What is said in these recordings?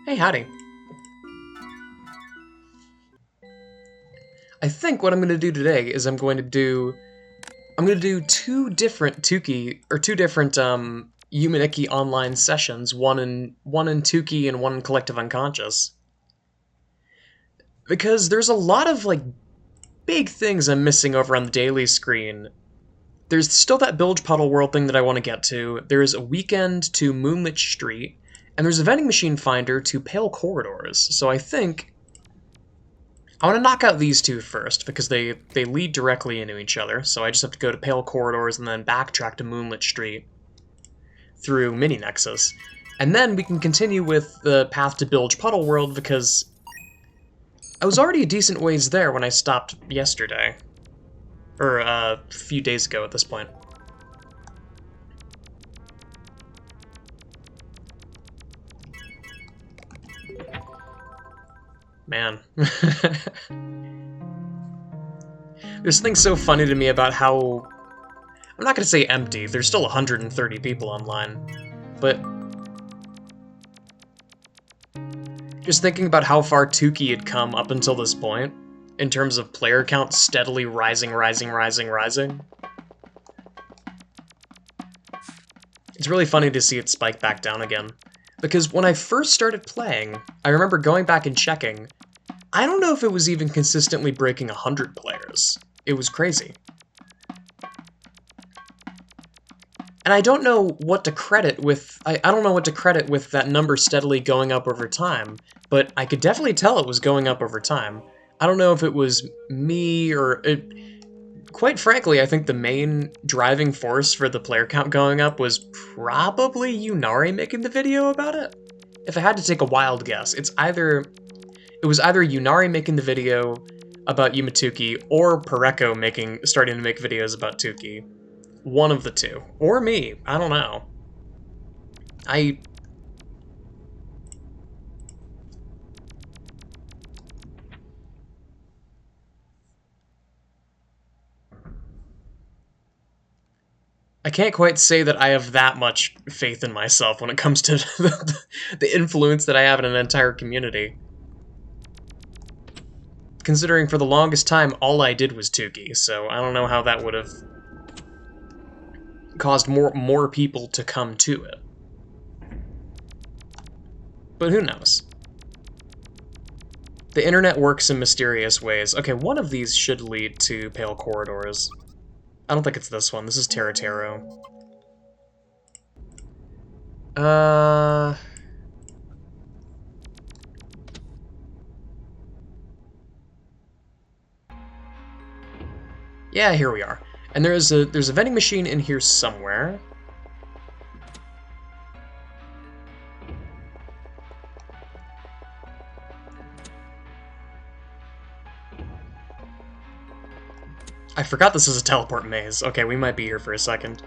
Hey, howdy. I think what I'm going to do today is I'm going to do two different Yume online sessions, one in Tuki and one in Collective Unconscious. Because there's a lot of like big things I'm missing over on the daily screen. There's still that Bilge Puddle world thing that I want to get to. There's a weekend to Moonlit Street, and there's a vending machine finder to Pale Corridors. So I think I want to knock out these two first, because they lead directly into each other, so I just have to go to Pale Corridors and then backtrack to Moonlit Street through Mini Nexus. And then we can continue with the path to Bilge Puddle World, because I was already a decent ways there when I stopped yesterday. Or a few days ago at this point. Man. There's something so funny to me about how... I'm not gonna say empty, there's still 130 people online, but... just thinking about how far Tuki had come up until this point, in terms of player count steadily rising. It's really funny to see it spike back down again. Because when I first started playing, I remember going back and checking, I don't know if it was even consistently breaking 100 players. It was crazy. And I don't know what to credit with, I don't know what to credit with that number steadily going up over time, but I could definitely tell it was going up over time. I don't know if it was me or... quite frankly, I think the main driving force for the player count going up was probably Yunari making the video about it. If I had to take a wild guess, it was either Yunari making the video about Yume Tuki or Pareko starting to make videos about Tuki. One of the two. Or me. I don't know. I can't quite say that I have that much faith in myself when it comes to the influence that I have in an entire community. Considering for the longest time, all I did was Tuki, so I don't know how that would have caused more people to come to it. But who knows? The internet works in mysterious ways. Okay, one of these should lead to Pale Corridors. I don't think it's this one. This is Terratero. Yeah, here we are. And there's a vending machine in here somewhere. I forgot this is a teleport maze. Okay, we might be here for a second.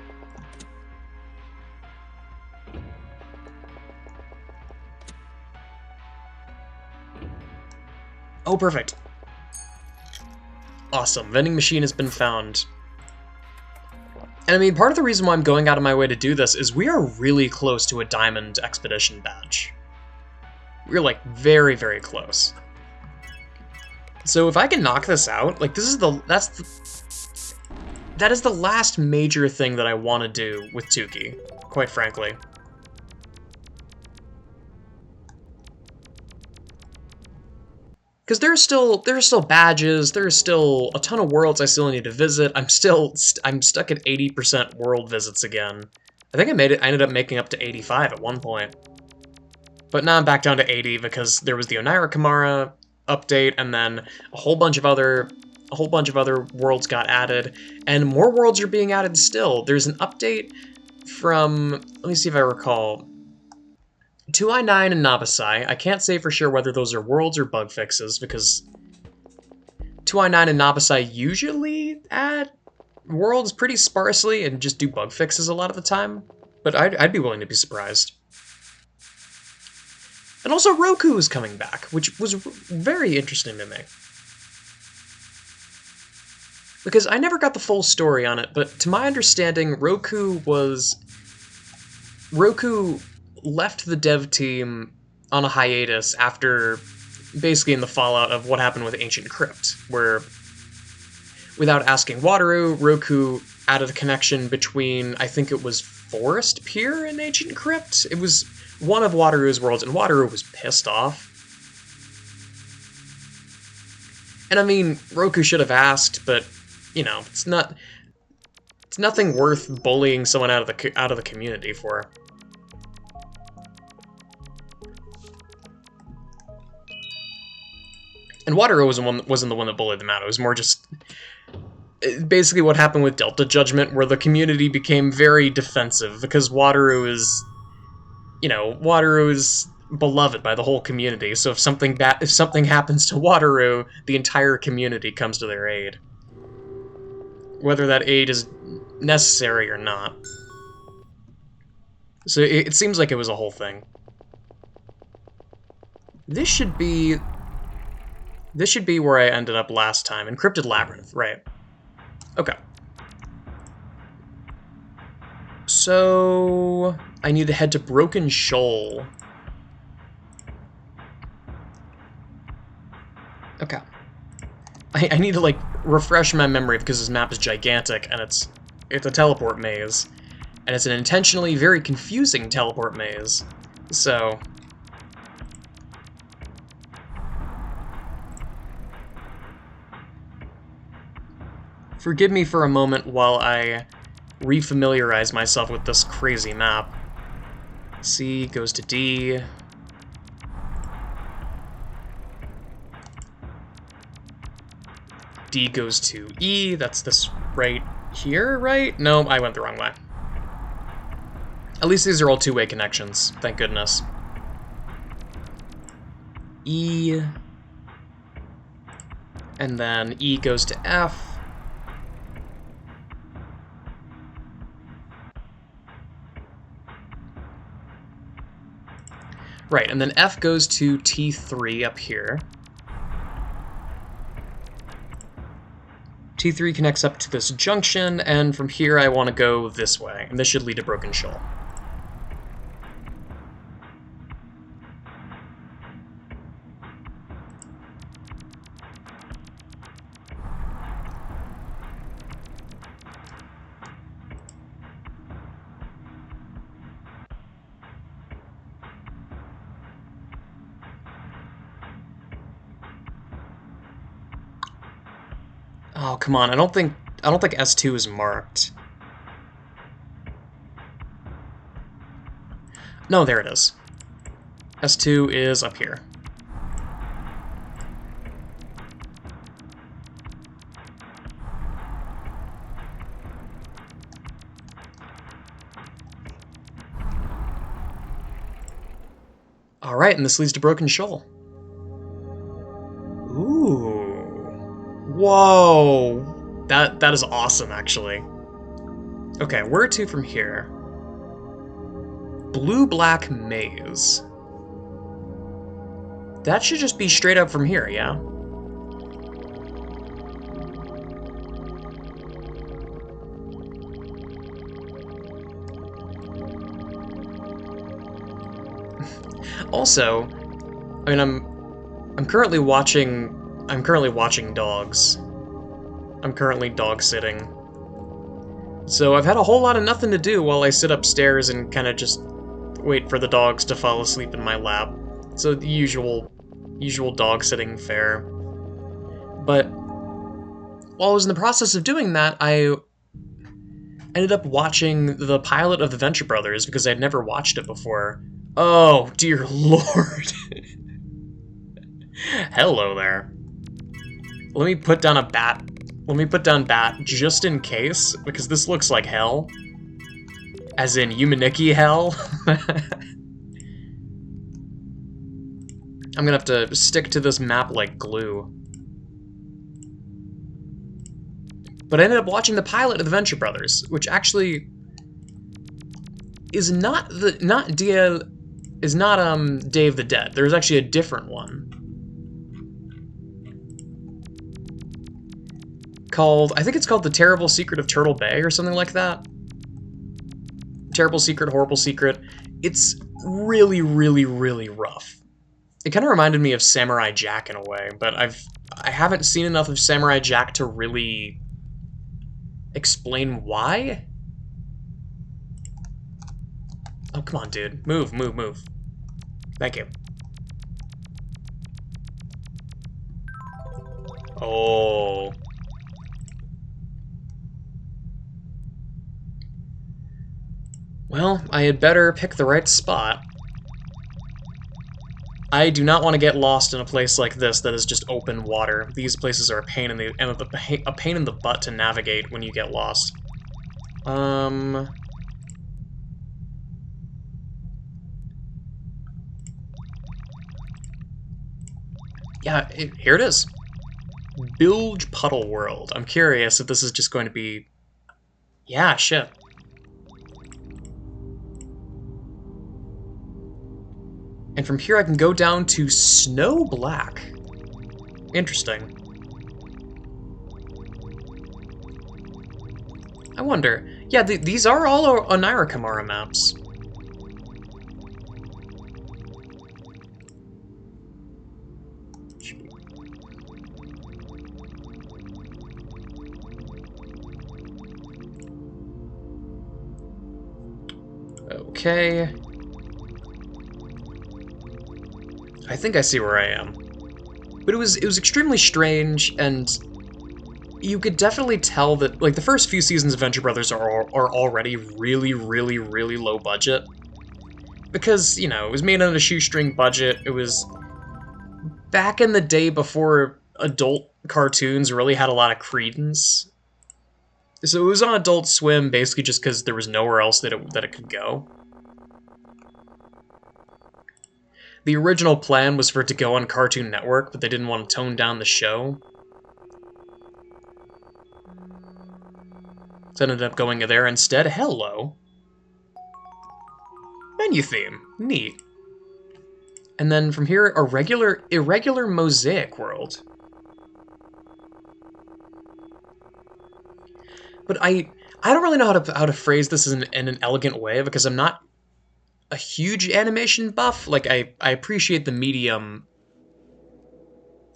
Oh, perfect. Awesome. Vending machine has been found. And I mean, part of the reason why I'm going out of my way to do this is we are really close to a Diamond Expedition badge. We're, like, very, very close. So if I can knock this out, like, that is the last major thing that I want to do with Tuki, quite frankly. Because there are still badges, there's still a ton of worlds I still need to visit. I'm stuck at 80% world visits again. I think I ended up making up to 85 at one point. But now I'm back down to 80 because there was the Onaira Kamara update, and then a whole bunch of other worlds got added, and more worlds are being added still. There's an update from, let me see if I recall, 2i9 and Nabasai. I can't say for sure whether those are worlds or bug fixes, because 2i9 and Nabasai usually add worlds pretty sparsely and just do bug fixes a lot of the time, but I'd be willing to be surprised. And also Roku is coming back, which was very interesting to me. Because I never got the full story on it, but to my understanding, Roku left the dev team on a hiatus after basically in the fallout of what happened with Ancient Crypt, where without asking Wataru, Roku added a connection between, I think it was Forest Pier and Ancient Crypt. It was one of Wataru's worlds, and Wataru was pissed off. And I mean, Roku should have asked, but you know, it's nothing worth bullying someone out of the community for. And Wataru wasn't the one that bullied them out. It was more just basically what happened with Delta Judgment, where the community became very defensive because Wataru is, you know, Wataru is beloved by the whole community. So if something happens to Wataru, the entire community comes to their aid, whether that aid is necessary or not. So it seems like it was a whole thing. This should be where I ended up last time. Encrypted Labyrinth, right. Okay. So I need to head to Broken Shoal. Okay. I need to, like, refresh my memory because this map is gigantic, and it's a teleport maze. And it's an intentionally very confusing teleport maze. So forgive me for a moment while I refamiliarize myself with this crazy map. C goes to D. D goes to E. That's this right here, right? No, I went the wrong way. At least these are all two-way connections, thank goodness. E. And then E goes to F. Right, and then F goes to T3 up here. T3 connects up to this junction, and from here I want to go this way, and this should lead to Broken Shoal. Oh, come on, I don't think S2 is marked. No, there it is. S2 is up here. Alright, and this leads to Broken Shoal. Ooh. Whoa! That is awesome, actually. Okay, where to from here? Blue-black maze. That should just be straight up from here, yeah? Also, I mean, I'm currently watching dogs. I'm currently dog sitting. So I've had a whole lot of nothing to do while I sit upstairs and kind of just wait for the dogs to fall asleep in my lap. So the usual dog sitting fare. But while I was in the process of doing that, I ended up watching the pilot of the Venture Brothers because I'd never watched it before. Oh, dear lord. Hello there. Let me put down a bat. Let me put down bat just in case, because this looks like hell. As in Yume hell. I'm gonna have to stick to this map like glue. But I ended up watching the pilot of the Venture Brothers, which actually is not Day of the Dead. There's actually a different one. I think it's called The Terrible Secret of Turtle Bay or something like that. Terrible Secret, Horrible Secret. It's really, really, really rough. It kind of reminded me of Samurai Jack in a way, but I haven't seen enough of Samurai Jack to really explain why. Oh, come on, dude. Move, move, move. Thank you. Oh. Well, I had better pick the right spot. I do not want to get lost in a place like this that is just open water. These places are a pain in the butt to navigate when you get lost. Yeah, here it is. Bilge Puddle World. I'm curious if this is just going to be... Yeah, shit. And from here I can go down to Snow Black. Interesting. I wonder. Yeah, these are all Onira Kamara maps. Okay. I think I see where I am. But it was extremely strange, and you could definitely tell that, like, the first few seasons of Venture Brothers are already really, really, really low budget. Because, you know, it was made on a shoestring budget. It was back in the day before adult cartoons really had a lot of credence. So it was on Adult Swim basically just because there was nowhere else that it could go. The original plan was for it to go on Cartoon Network, but they didn't want to tone down the show. So it ended up going there instead. Hello. Menu theme. Neat. And then from here, a irregular mosaic world. But I don't really know how to phrase this in an elegant way because I'm not a huge animation buff. Like, I appreciate the medium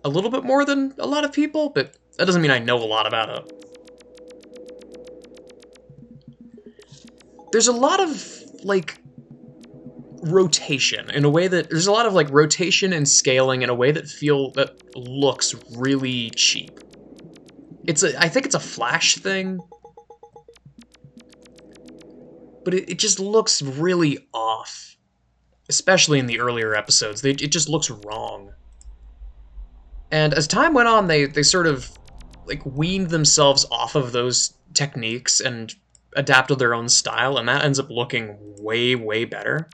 a little bit more than a lot of people, but that doesn't mean I know a lot about it. There's a lot of, like, rotation in a way that... There's a lot of, like, rotation and scaling in a way that looks really cheap. I think it's a Flash thing, but it just looks really off. Especially in the earlier episodes. It just looks wrong. And as time went on, they sort of, like, weaned themselves off of those techniques and adapted their own style, and that ends up looking way, way better.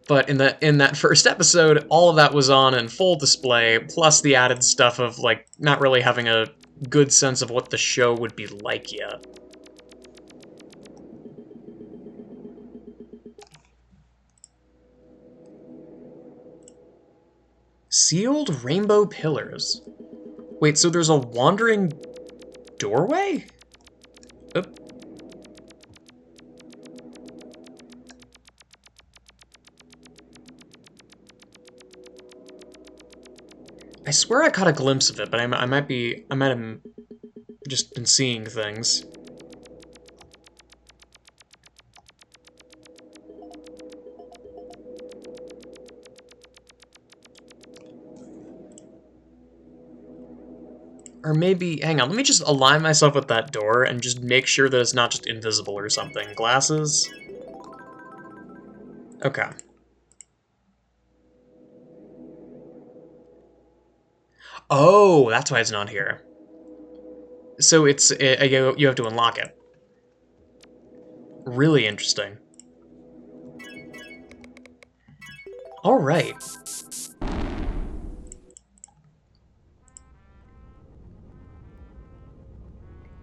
But in that first episode, all of that was on in full display, plus the added stuff of, like, not really having a good sense of what the show would be like yet. Sealed rainbow pillars. Wait, so there's a wandering doorway? Oop. I swear I caught a glimpse of it, but I might have just been seeing things. Or maybe, hang on, let me just align myself with that door and just make sure that it's not just invisible or something. Glasses? Okay. Oh, that's why it's not here. So you have to unlock it. Really interesting. Alright.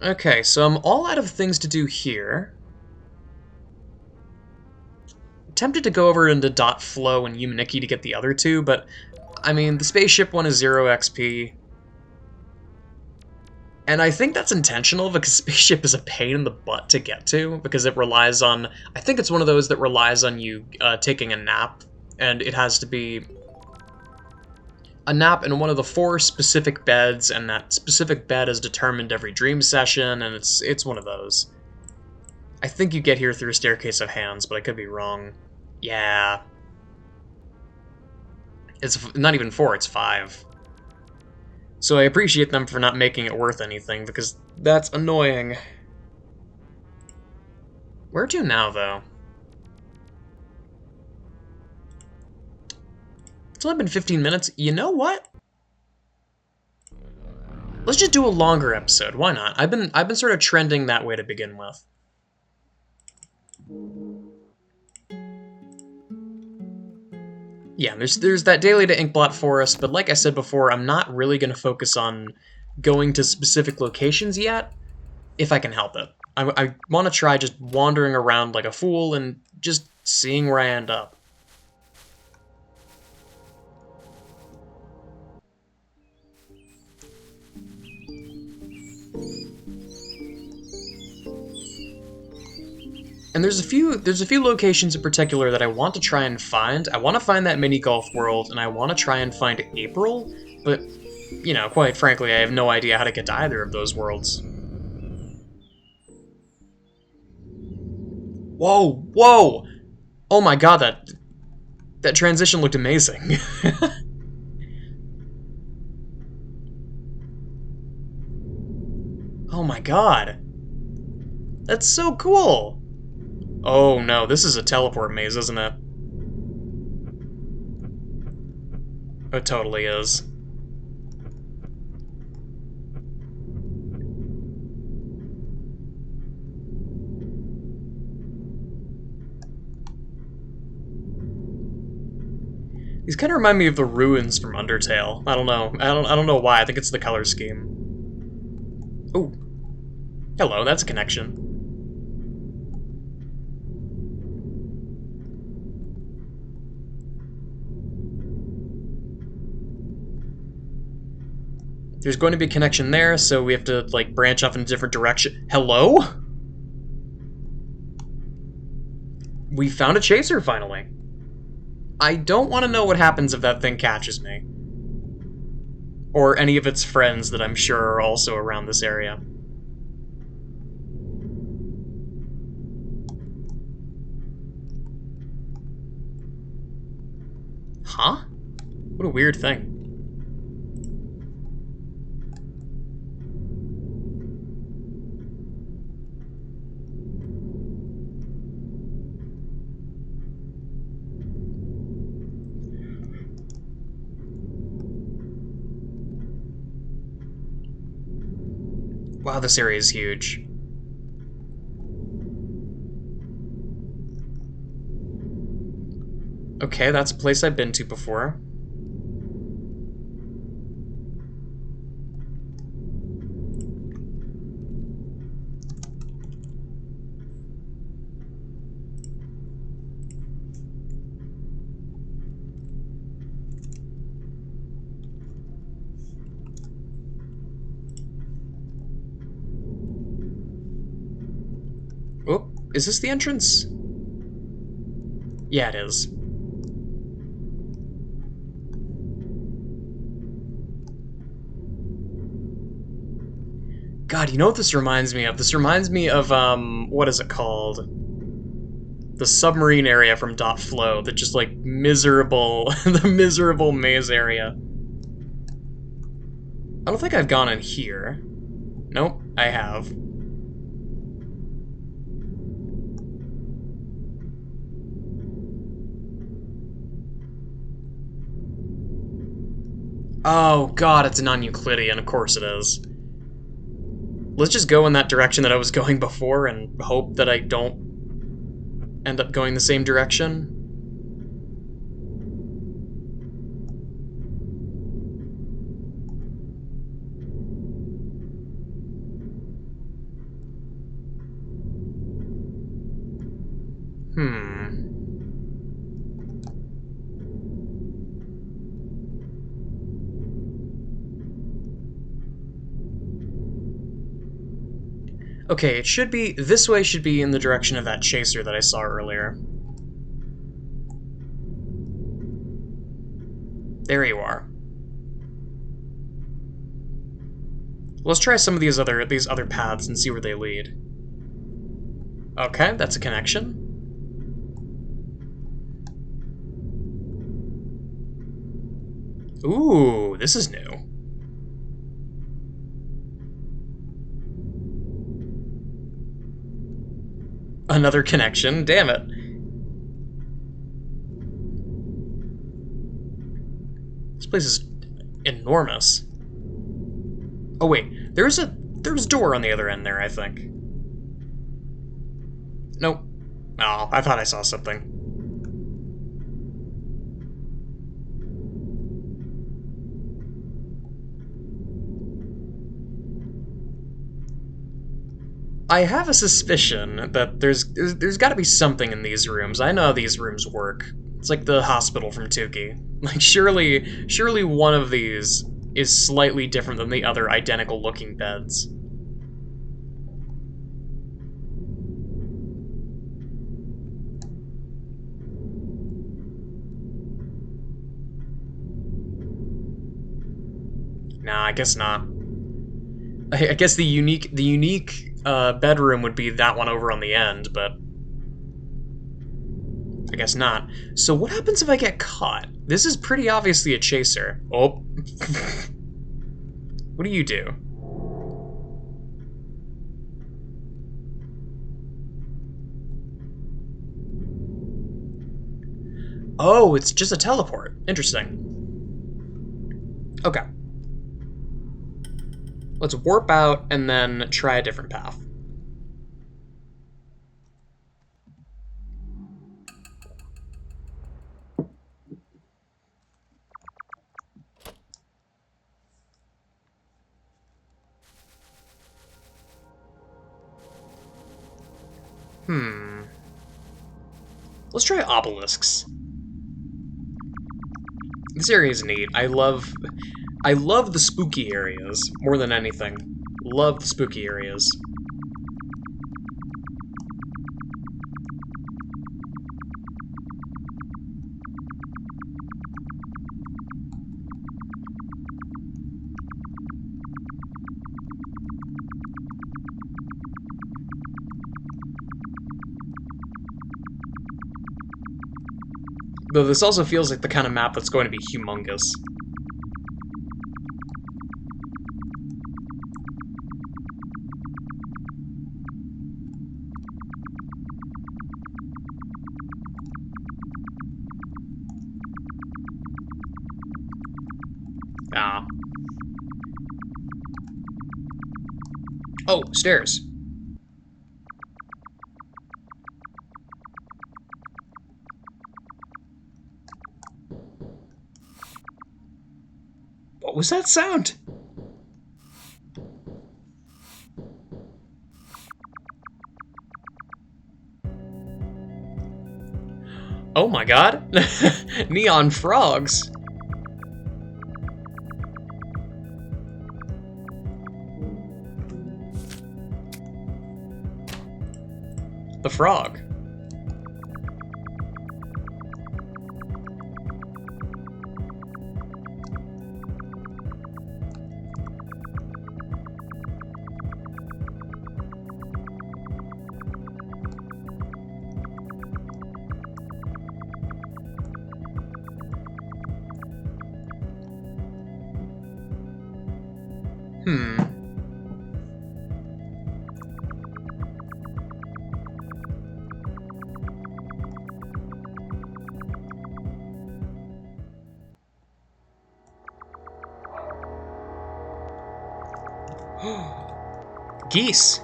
Okay, so I'm all out of things to do here. Tempted to go over into Dot Flow and Yume to get the other two, but I mean, the spaceship one is 0 XP. And I think that's intentional because spaceship is a pain in the butt to get to because it relies on. I think it's one of those that relies on you taking a nap, and it has to be a nap in one of the 4 specific beds, and that specific bed is determined every dream session, and it's one of those. I think you get here through a staircase of hands, but I could be wrong. Yeah. It's not even 4, it's 5. So I appreciate them for not making it worth anything, because that's annoying. Where to now, though? It's only been 15 minutes. You know what? Let's just do a longer episode. Why not? I've been sort of trending that way to begin with. Yeah, there's that daily to Inkblot Forest, but like I said before, I'm not really going to focus on going to specific locations yet, if I can help it. I want to try just wandering around like a fool and just seeing where I end up. And there's a few locations in particular that I want to try and find. I want to find that mini golf world, and I want to try and find April, but, you know, quite frankly, I have no idea how to get to either of those worlds. Whoa, whoa! Oh my god, that transition looked amazing. Oh my god. That's so cool! Oh no, this is a teleport maze, isn't it? It totally is. These kind of remind me of the ruins from Undertale. I don't know. I don't know why. I think it's the color scheme. Oh, hello. That's a connection. There's going to be a connection there, so we have to like branch off in a different direction. Hello? We found a chaser finally. I don't want to know what happens if that thing catches me. Or any of its friends that I'm sure are also around this area. Huh? What a weird thing. Wow, this area is huge. Okay, that's a place I've been to before. Oh, is this the entrance? Yeah, it is. God, you know what this reminds me of? This reminds me of, what is it called? The submarine area from Dot Flow, the just, like, miserable, the miserable maze area. I don't think I've gone in here. Nope, I have. Oh god, it's non-Euclidean, of course it is. Let's just go in that direction that I was going before and hope that I don't end up going the same direction. Okay, it should be... This way should be in the direction of that chaser that I saw earlier. There you are. Let's try some of these other paths and see where they lead. Okay, that's a connection. Ooh, this is new. Another connection, damn it. This place is enormous. Oh wait, there's a door on the other end there, I think. Nope. Oh, I thought I saw something. I have a suspicion that there's got to be something in these rooms. I know how these rooms work. It's like the hospital from Tuki. Like surely one of these is slightly different than the other identical looking beds. Nah, I guess not. I guess the unique bedroom would be that one over on the end, but I guess not. So what happens if I get caught? This is pretty obviously a chaser. Oh. What do you do? Oh, it's just a teleport. Interesting. Okay. Let's warp out and then try a different path. Let's try obelisks. This area is neat. I love the spooky areas more than anything. Love the spooky areas. Though this also feels like the kind of map that's going to be humongous. Ah. Oh, stairs. What was that sound? Oh my god. Neon frogs. The frog. Geese.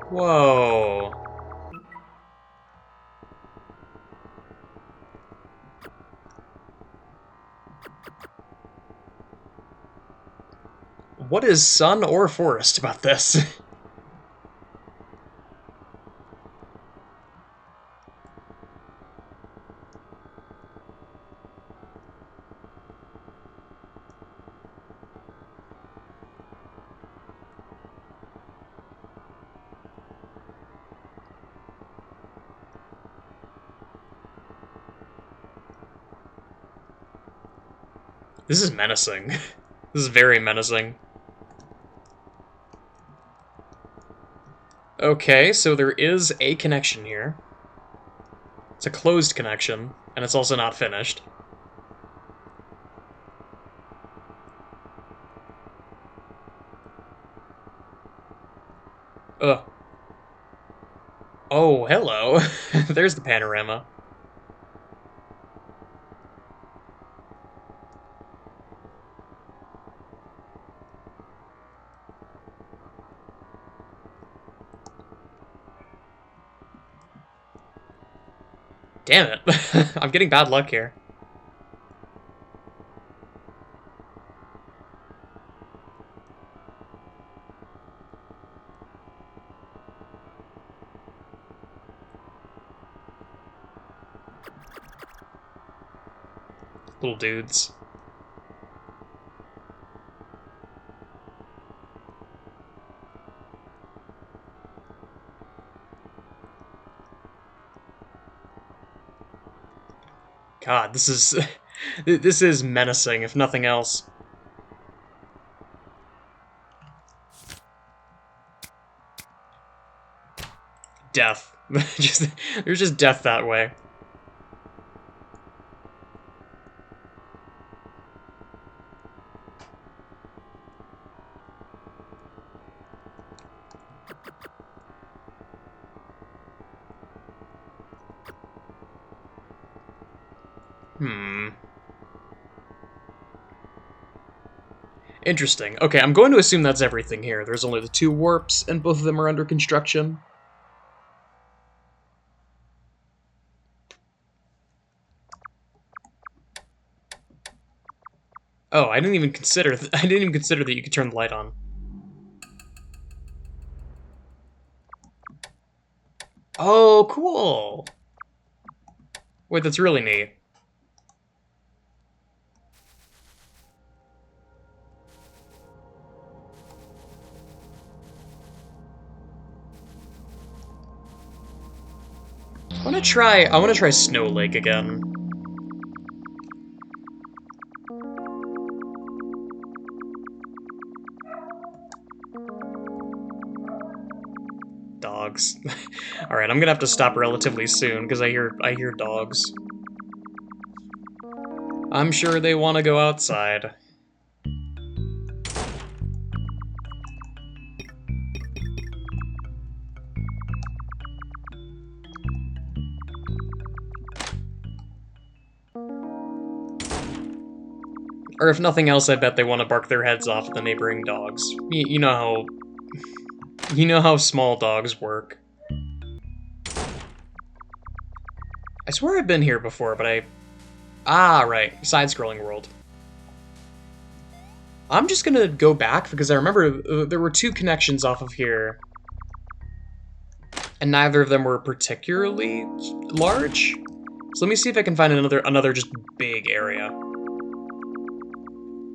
Whoa. What is sun or forest about this? This is menacing. This is very menacing. Okay, so there is a connection here. It's a closed connection, and it's also not finished. Ugh. Oh, hello. There's the panorama. Damn it. I'm getting bad luck here. Little dudes. God, this is... this is menacing, if nothing else. Death. There's just death that way. Interesting. Okay, I'm going to assume that's everything here. There's only the 2 warps, and both of them are under construction. Oh, I didn't even consider that you could turn the light on. Oh, cool. Wait, that's really neat. I wanna try Snow Lake again. Dogs. Alright, I'm gonna have to stop relatively soon, because I hear dogs. I'm sure they want to go outside. Or if nothing else, I bet they want to bark their heads off at the neighboring dogs. You know how small dogs work. I swear I've been here before, but Ah, right. Side-scrolling world. I'm just gonna go back, because I remember there were 2 connections off of here. And neither of them were particularly large. So let me see if I can find another just big area.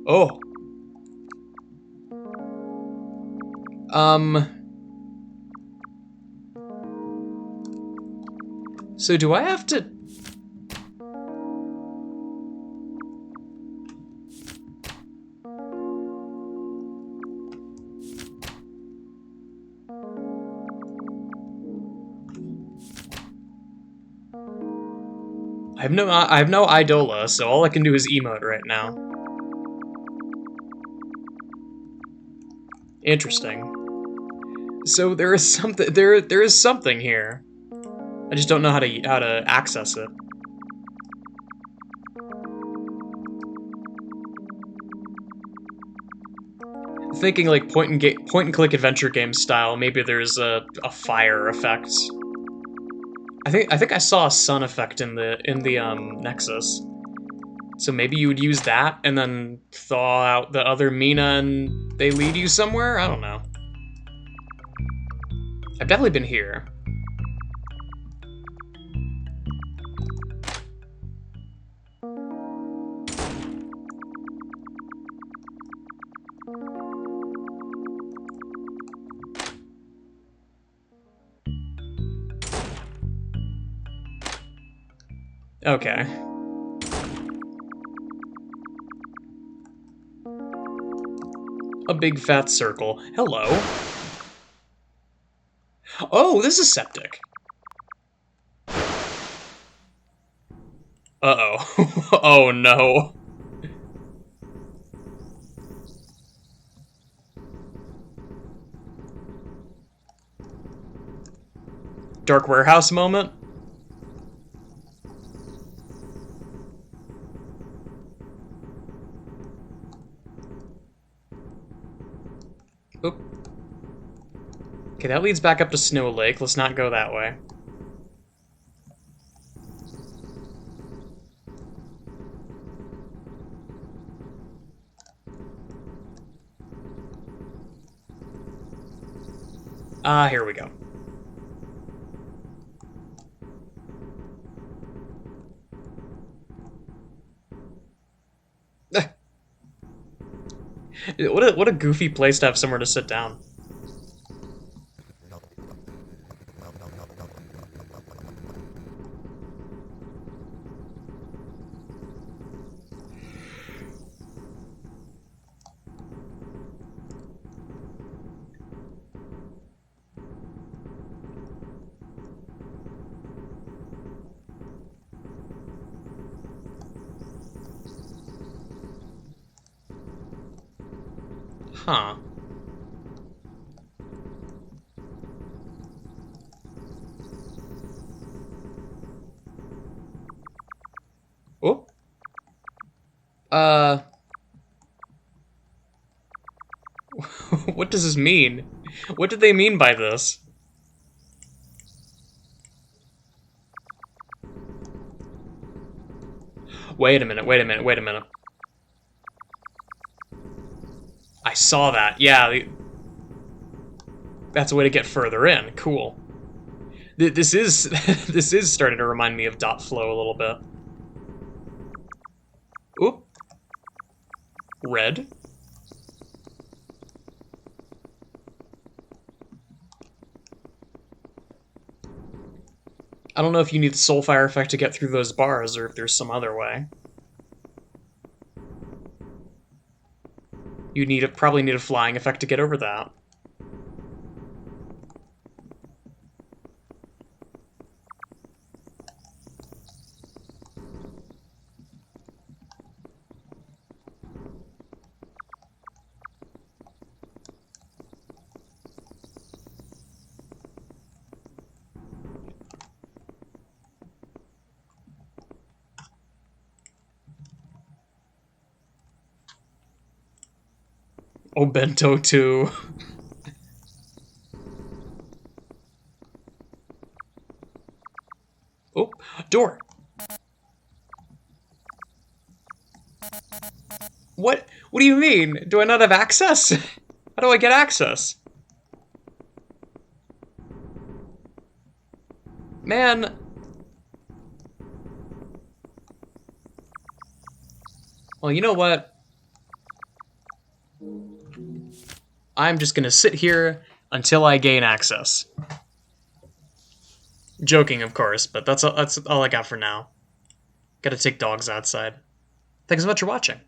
Oh. So do I have to... I have no Idola, so all I can do is emote right now. Interesting. So there is something here. I just don't know how to access it. Thinking like point and click adventure game style, maybe there's a fire effect. I think I saw a sun effect in the Nexus. So maybe you would use that and then thaw out the other Mina and they lead you somewhere? I don't know. I've definitely been here. Okay. A big fat circle. Hello. Oh, this is septic. Uh-oh. Oh, no. Dark warehouse moment? Oop. Okay, that leads back up to Snow Lake. Let's not go that way. Ah, here we go. What a goofy place to have somewhere to sit down. Huh. Oh. What does this mean? What did they mean by this? Wait a minute, wait a minute, wait a minute. I saw that. Yeah, that's a way to get further in. Cool. This is this is starting to remind me of Dot Flow a little bit. Oop. Red. I don't know if you need the Soulfire effect to get through those bars, or if there's some other way. You probably need a flying effect to get over that. Obento 2. Oh, door. What? What do you mean? Do I not have access? How do I get access? Man. Well, you know what? I'm just gonna sit here until I gain access. Joking, of course, but that's all I got for now. Gotta take dogs outside. Thanks so much for watching.